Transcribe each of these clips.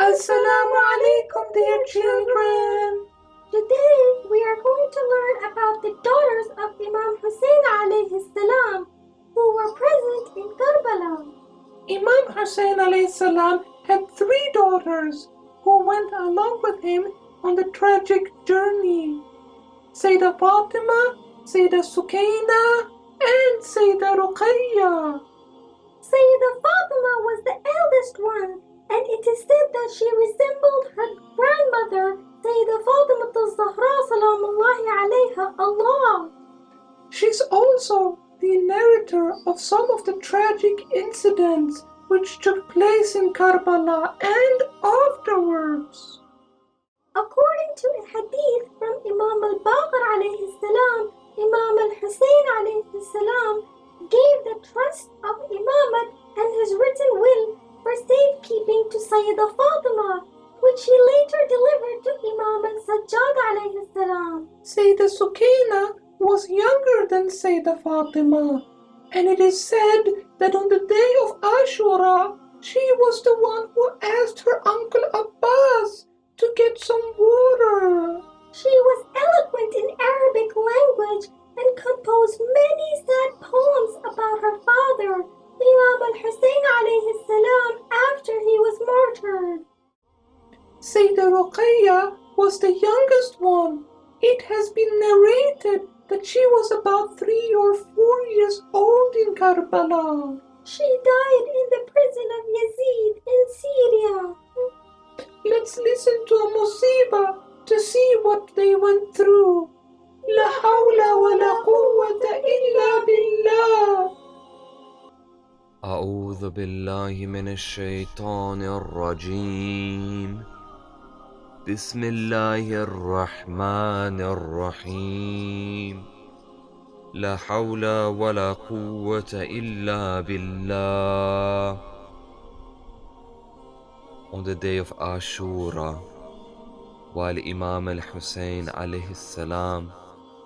Assalamu alaikum, dear children. Today we are going to learn about the daughters of Imam Hussain alayhi salam who were present in Karbala. Imam Hussain alayhi salam had 3 daughters who went along with him on the tragic journey. Sayyidah Fatima, Sayyidah Sukena, and Sayyidah Ruqayya. Sayyidah Fatima was the eldest one, and it is said that she resembled her grandmother, Sayyidah Fatima al-Zahra salamullahi alayha Allah. She's also the narrator of some of the tragic incidents which took place in Karbala and afterwards. According to a hadith from Imam al-Baqir alayhi salam, Imam al-Hussain alayhi salam gave the trust of Imamat and his written will for safekeeping to Sayyidah Fatima, which he later delivered to Imam al-Sajjad alayhi salam. Sayyidah Sukena was younger than Sayyidah Fatima, and it is said that on the day of Ashura, she was the one who asked her uncle Abbas to get some water. She was eloquent in Arabic language and composed many sad poems about her father, Imam al-Hussain alayhi salam, after he was martyred. Sayyidah Ruqayya was the youngest one. It has been narrated that she was about 3 or 4 years old in Karbala. She died in the prison of Yazid in Syria. Let's listen to a musiba to see what they went through. La hawla wa la quwwata illa billah. أعوذ بالله من الشيطان الرجيم بسم الله الرحمن الرحيم لا حول ولا قوة إلا بالله. On the day of Ashura, while Imam al-Hussain alayhi salam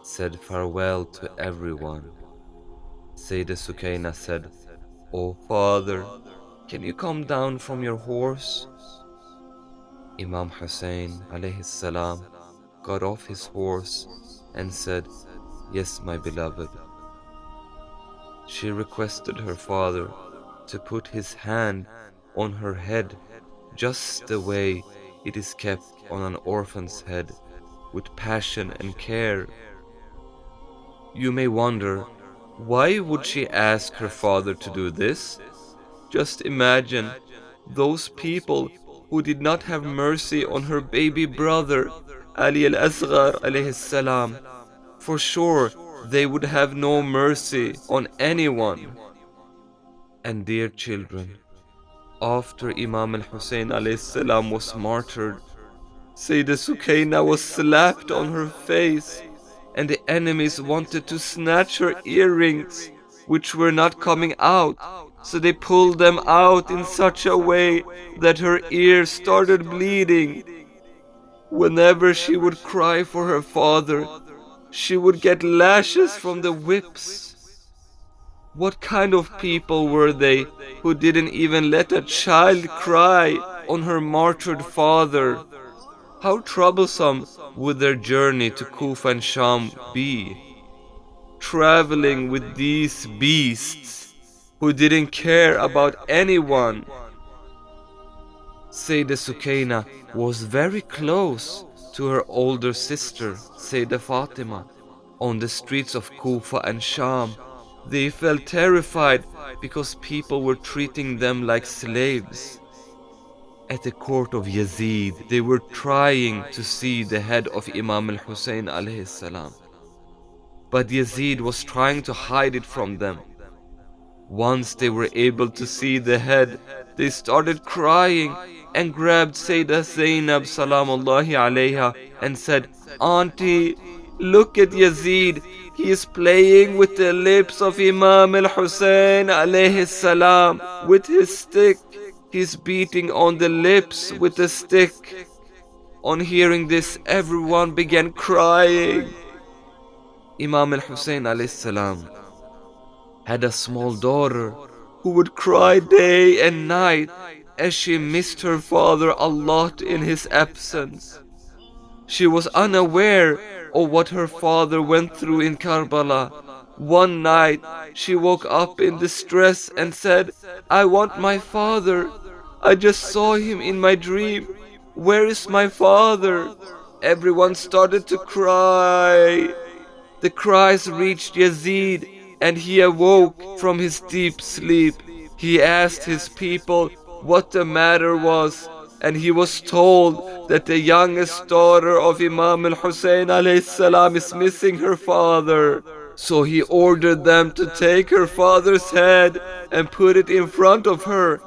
said farewell to everyone, Sayyidah Sukena said, "O father, can you come down from your horse?" Imam Hussain alayhi salam got off his horse and said, "Yes, my beloved." She requested her father to put his hand on her head just the way it is kept on an orphan's head, with passion and care. You may wonder, why would she ask her father to do this? Just imagine those people who did not have mercy on her baby brother, Ali al-Asghar alayhi salam. For sure, they would have no mercy on anyone. And dear children, after Imam al-Hussain alayhi salam was martyred, Sayyidah Sukena was slapped on her face, and the enemies wanted to snatch her earrings, which were not coming out, so they pulled them out in such a way that her ears started bleeding. Whenever she would cry for her father, she would get lashes from the whips. What kind of people were they who didn't even let a child cry on her martyred father? How troublesome would their journey to Kufa and Sham be? Traveling with these beasts who didn't care about anyone. Sayyidah Sukena was very close to her older sister, Sayyidah Fatima. On the streets of Kufa and Sham, they felt terrified because people were treating them like slaves. At the court of Yazid, they were trying to see the head of Imam al-Hussain alayhi salam. But Yazid was trying to hide it from them. Once they were able to see the head, they started crying and grabbed Sayyidah Zainab salamullahi alayha and said, "Auntie, look at Yazid. He is playing with the lips of Imam al-Hussain alayhi salam with his stick. He's beating on the lips with a stick." On hearing this, everyone began crying. Imam al-Hussain alayhi salam had a small daughter who would cry day and night as she missed her father a lot in his absence. She was unaware of what her father went through in Karbala. One night, she woke up in distress and said, "I want my father. I just saw him in my dream. Where is my father?" Everyone started to cry. The cries reached Yazid, and he awoke from his deep sleep. He asked his people what the matter was, and he was told that the youngest daughter of Imam Hussain alayhi salam is missing her father. So he ordered them to take her father's head and put it in front of her.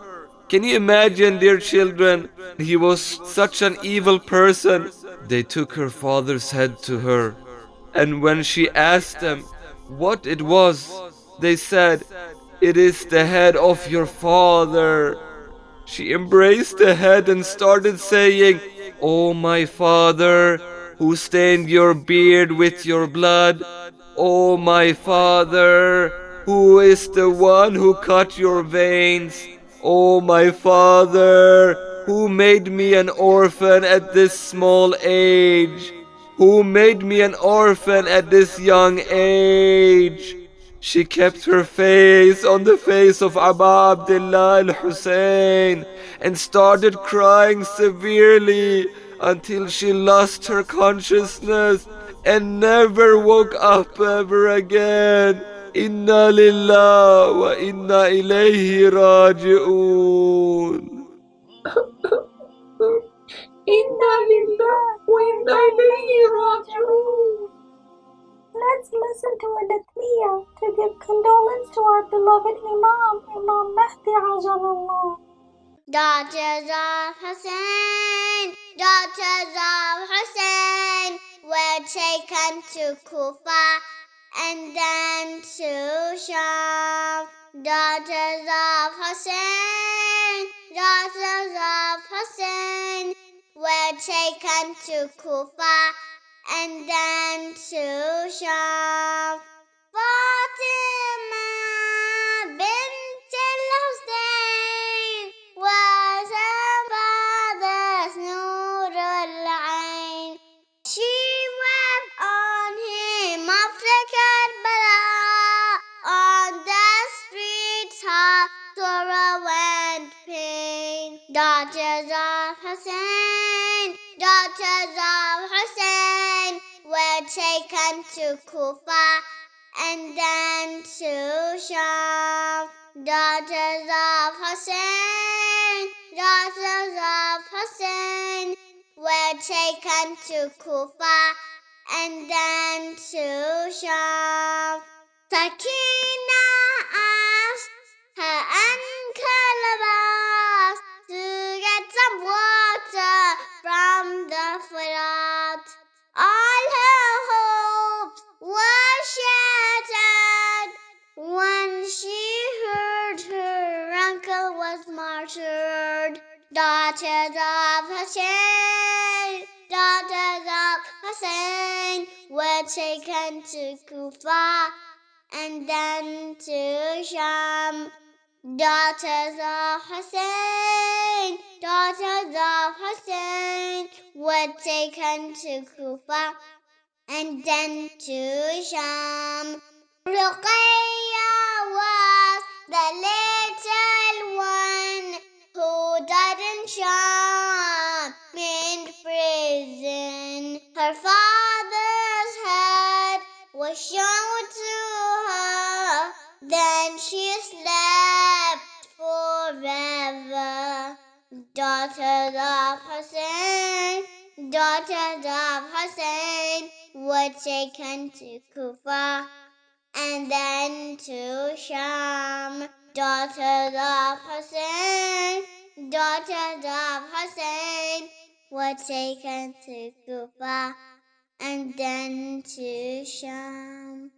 Can you imagine, dear children? He was such an evil person. They took her father's head to her, and when she asked them what it was, they said, "It is the head of your father." She embraced the head and started saying, "Oh my father, who stained your beard with your blood. Oh my father, who is the one who cut your veins. Oh my father, who made me an orphan at this small age. Who made me an orphan at this young age." She kept her face on the face of Aba Abdullah al-Hussein and started crying severely until she lost her consciousness and never woke up ever again. Inna lillah wa inna ilayhi raji'un. Inna lillah wa inna ilayhi raji'un. Let's listen to a Latmiya to give condolence to our beloved Imam Mahdi Ajalallah. Daughters of Hussein, daughters of Hussein, were taken to Kufa and then to Sham. Daughters of Hussein, daughters of Hussein, were taken to Kufa and then to Sham. Fatima bint al-Hussein was her father's Nur al-Ain. She wept on him after Karbala. On the streets of sorrow and pain. Daughters of Hussein, daughters of Hussein, were taken to Kufa and then to Sham. Daughters of Hussein, daughters of Hussein, were taken to Kufa and then to Sham. Sukena asked her uncle Abbas to get some water from the Furat. All her hopes were shattered when she heard her uncle was martyred. Daughters of Hussein, daughters of Hussein, were taken to Kufa and then to Sham. Daughters of Hussein, daughters of Hussein, were taken to Kufa and then to Sham. Ruqayya was the little one who died in Sham in prison. Her father's head was shown to her, then she slept forever. Daughters of Hussein, daughters of Hussein, were taken to Kufa and then to Sham. Daughters of Hussein, daughters of Hussein, were taken to Kufa and then to Sham.